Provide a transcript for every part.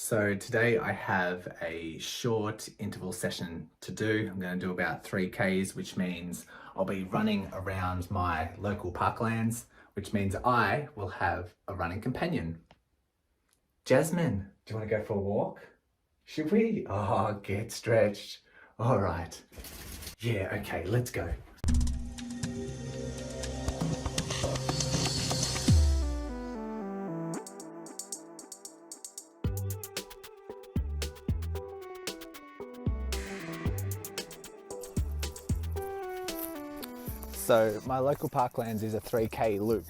So today I have a short interval session to do. I'm going to do about 3Ks, which means I'll be running around my local parklands, which means I will have a running companion. Jasmine, do you want to go for a walk? Should we? Oh, get stretched. All right. Yeah, okay, let's go. So my local parklands is a 3K loop,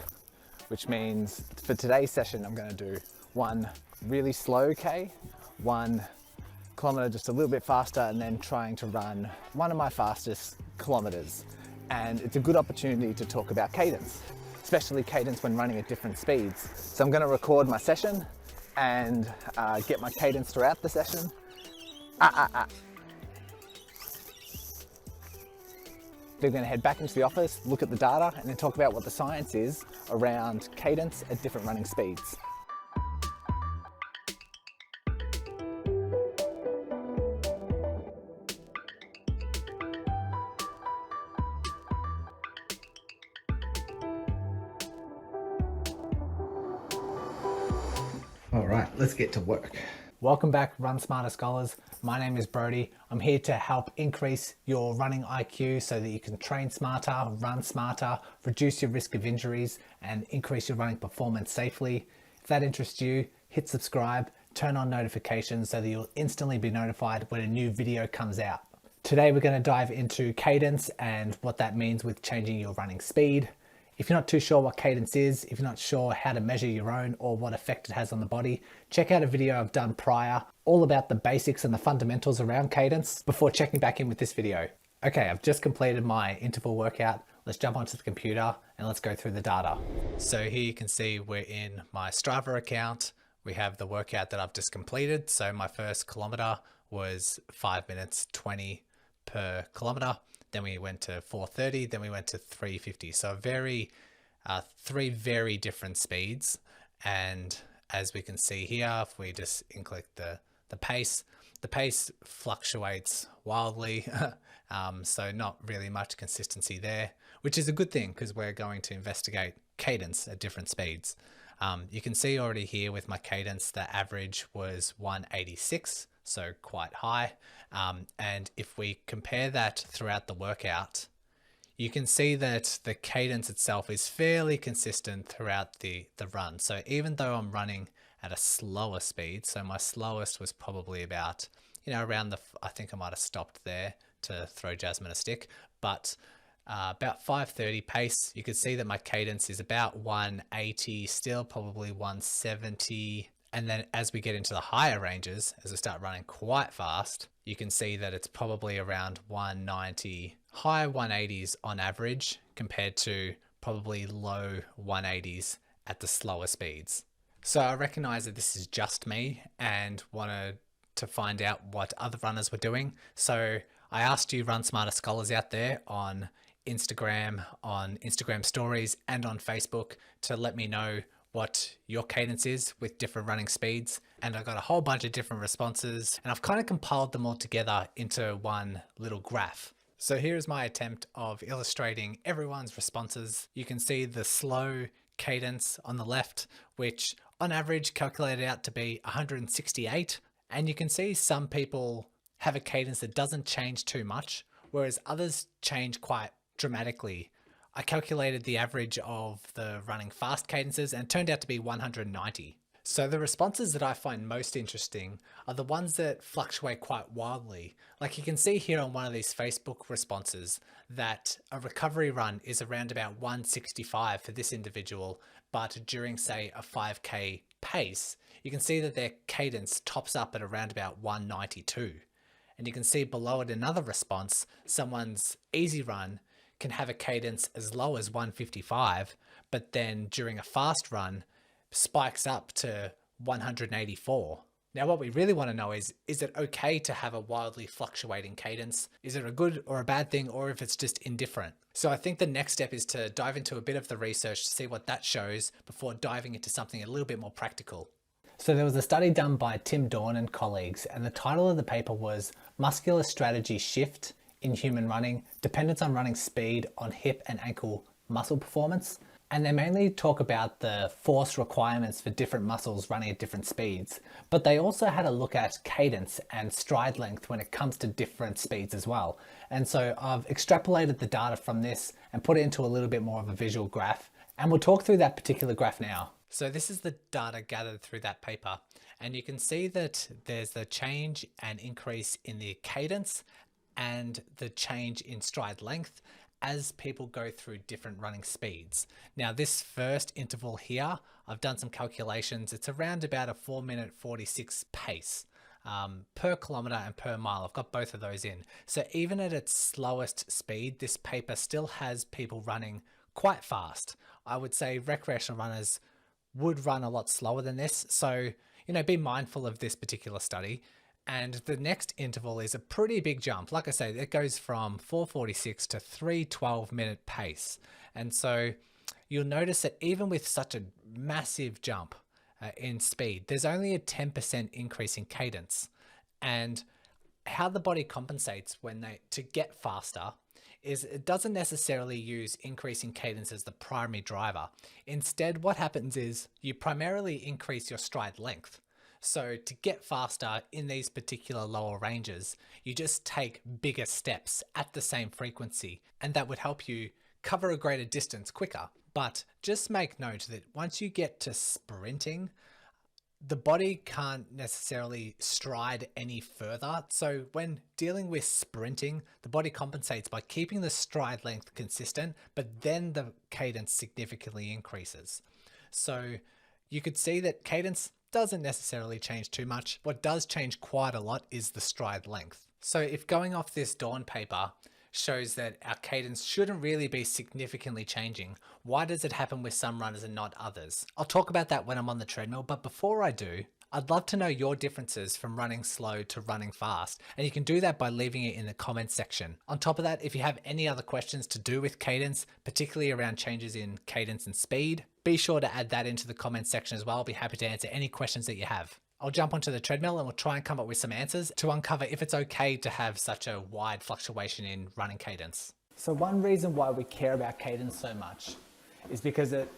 which means for today's session, I'm going to do one really slow K, 1 kilometer just a little bit faster, and then trying to run one of my fastest kilometers. And it's a good opportunity to talk about cadence, especially cadence when running at different speeds. So I'm going to record my session and get my cadence throughout the session. They're going to head back into the office, look at the data, and then talk about what the science is around cadence at different running speeds. All right, let's get to work. Welcome back, Run Smarter Scholars. My name is Brodie. I'm here to help increase your running IQ so that you can train smarter, run smarter, reduce your risk of injuries, and increase your running performance safely. If that interests you, hit subscribe, turn on notifications so that you'll instantly be notified when a new video comes out. Today we're going to dive into cadence and what that means with changing your running speed. If you're not too sure what cadence is, if you're not sure how to measure your own or what effect it has on the body, check out a video I've done prior, all about the basics and the fundamentals around cadence before checking back in with this video. Okay, I've just completed my interval workout. Let's jump onto the computer and let's go through the data. So here you can see we're in my Strava account. We have the workout that I've just completed. So my first kilometer was 5 minutes 20 per kilometer. Then we went to 4:30, then we went to 3:50. So three very different speeds. And as we can see here, if we just click the pace fluctuates wildly. So not really much consistency there, which is a good thing because we're going to investigate cadence at different speeds. You can see already here with my cadence, the average was 186. So quite high. And if we compare that throughout the workout, you can see that the cadence itself is fairly consistent throughout the run. So even though I'm running at a slower speed, so my slowest was probably about, around I think I might have stopped there to throw Jasmine a stick, but about 5:30 pace, you can see that my cadence is about 180, still probably 170. And then as we get into the higher ranges, as we start running quite fast, you can see that it's probably around 190, high 180s on average compared to probably low 180s at the slower speeds. So I recognize that this is just me and wanted to find out what other runners were doing. So I asked you Run Smarter Scholars out there on Instagram stories and on Facebook to let me know what your cadence is with different running speeds. And I got a whole bunch of different responses and I've kind of compiled them all together into one little graph. So here's my attempt of illustrating everyone's responses. You can see the slow cadence on the left, which on average calculated out to be 168. And you can see some people have a cadence that doesn't change too much, whereas others change quite dramatically. I calculated the average of the running fast cadences and it turned out to be 190. So the responses that I find most interesting are the ones that fluctuate quite wildly. Like you can see here on one of these Facebook responses that a recovery run is around about 165 for this individual, but during say a 5K pace, you can see that their cadence tops up at around about 192. And you can see below it another response, someone's easy run can have a cadence as low as 155, but then during a fast run spikes up to 184. Now what we really want to know is it okay to have a wildly fluctuating cadence? Is it a good or a bad thing, or if it's just indifferent? So I think the next step is to dive into a bit of the research to see what that shows before diving into something a little bit more practical. So there was a study done by Tim Dawn and colleagues, and the title of the paper was Muscular Strategy Shift in Human Running, Dependence on Running Speed on Hip and Ankle Muscle Performance. And they mainly talk about the force requirements for different muscles running at different speeds. But they also had a look at cadence and stride length when it comes to different speeds as well. And so I've extrapolated the data from this and put it into a little bit more of a visual graph. And we'll talk through that particular graph now. So this is the data gathered through that paper. And you can see that there's the change and increase in the cadence and the change in stride length as people go through different running speeds. Now this first interval here, I've done some calculations. It's around about a 4:46 pace per kilometer and per mile. I've got both of those in. So even at its slowest speed, this paper still has people running quite fast. I would say recreational runners would run a lot slower than this. So, be mindful of this particular study. And the next interval is a pretty big jump. Like I say, it goes from 4:46 to 3:12 minute pace. And so you'll notice that even with such a massive jump in speed, there's only a 10% increase in cadence. And how the body compensates to get faster is it doesn't necessarily use increasing cadence as the primary driver. Instead, what happens is you primarily increase your stride length. So to get faster in these particular lower ranges, you just take bigger steps at the same frequency, and that would help you cover a greater distance quicker. But just make note that once you get to sprinting, the body can't necessarily stride any further. So when dealing with sprinting, the body compensates by keeping the stride length consistent, but then the cadence significantly increases. So you could see that cadence doesn't necessarily change too much. What does change quite a lot is the stride length. So if going off this Dawn paper shows that our cadence shouldn't really be significantly changing, why does it happen with some runners and not others? I'll talk about that when I'm on the treadmill, but before I do, I'd love to know your differences from running slow to running fast, and you can do that by leaving it in the comments section. On top of that, if you have any other questions to do with cadence, particularly around changes in cadence and speed, be sure to add that into the comments section as well. I'll be happy to answer any questions that you have. I'll jump onto the treadmill and we'll try and come up with some answers to uncover if it's okay to have such a wide fluctuation in running cadence. So one reason why we care about cadence so much is because it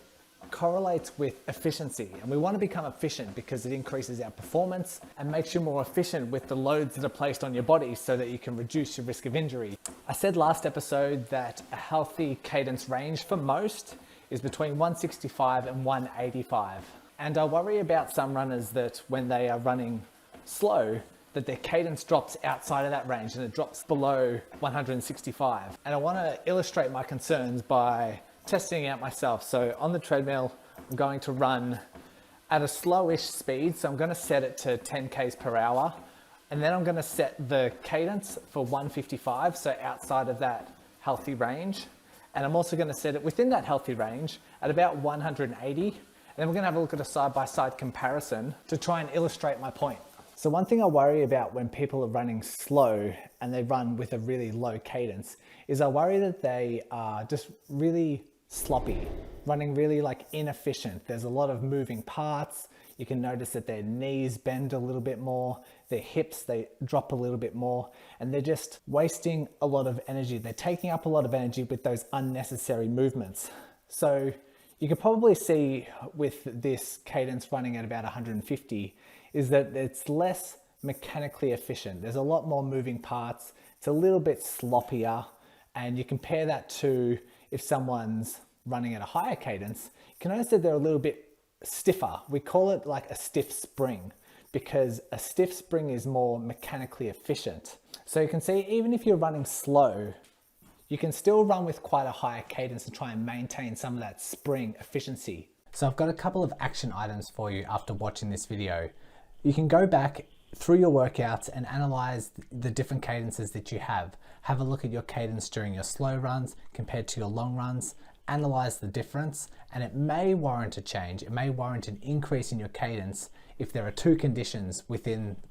correlates with efficiency, and we want to become efficient because it increases our performance and makes you more efficient with the loads that are placed on your body so that you can reduce your risk of injury. I said last episode that a healthy cadence range for most is between 165 and 185. And I worry about some runners that when they are running slow, that their cadence drops outside of that range and it drops below 165. And I want to illustrate my concerns by testing out myself. So on the treadmill, I'm going to run at a slowish speed. So I'm going to set it to 10 Ks per hour. And then I'm going to set the cadence for 155. So outside of that healthy range. And I'm also going to set it within that healthy range at about 180. And then we're going to have a look at a side-by-side comparison to try and illustrate my point. So one thing I worry about when people are running slow and they run with a really low cadence is I worry that they are just really sloppy, running really inefficient. There's a lot of moving parts. You can notice that their knees bend a little bit more, their hips, they drop a little bit more, and they're just wasting a lot of energy. They're taking up a lot of energy with those unnecessary movements. So you can probably see with this cadence running at about 150 is that it's less mechanically efficient. There's a lot more moving parts. It's a little bit sloppier. And you compare that to if someone's running at a higher cadence, you can notice that they're a little bit stiffer. We call it like a stiff spring because a stiff spring is more mechanically efficient. So you can see even if you're running slow, you can still run with quite a higher cadence and try and maintain some of that spring efficiency. So I've got a couple of action items for you after watching this video. You can go back through your workouts and analyze the different cadences that you have. Have a look at your cadence during your slow runs compared to your long runs. Analyze the difference, and it may warrant a change. It may warrant an increase in your cadence if there are two conditions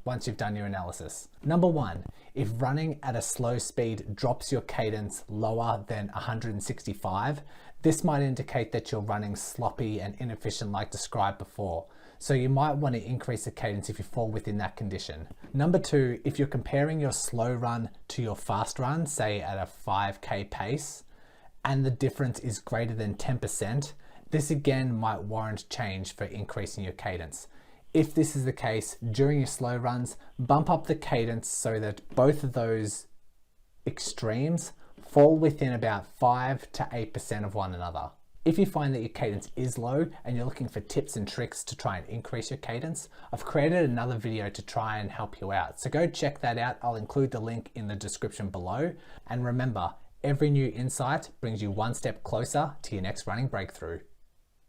once you've done your analysis. Number one, if running at a slow speed drops your cadence lower than 165, this might indicate that you're running sloppy and inefficient like described before. So you might want to increase the cadence if you fall within that condition. Number two, if you're comparing your slow run to your fast run, say at a 5K pace, and the difference is greater than 10%, this again might warrant change for increasing your cadence. If this is the case, during your slow runs, bump up the cadence so that both of those extremes fall within about 5 to 8% of one another. If you find that your cadence is low and you're looking for tips and tricks to try and increase your cadence, I've created another video to try and help you out. So go check that out. I'll include the link in the description below. And remember, every new insight brings you one step closer to your next running breakthrough.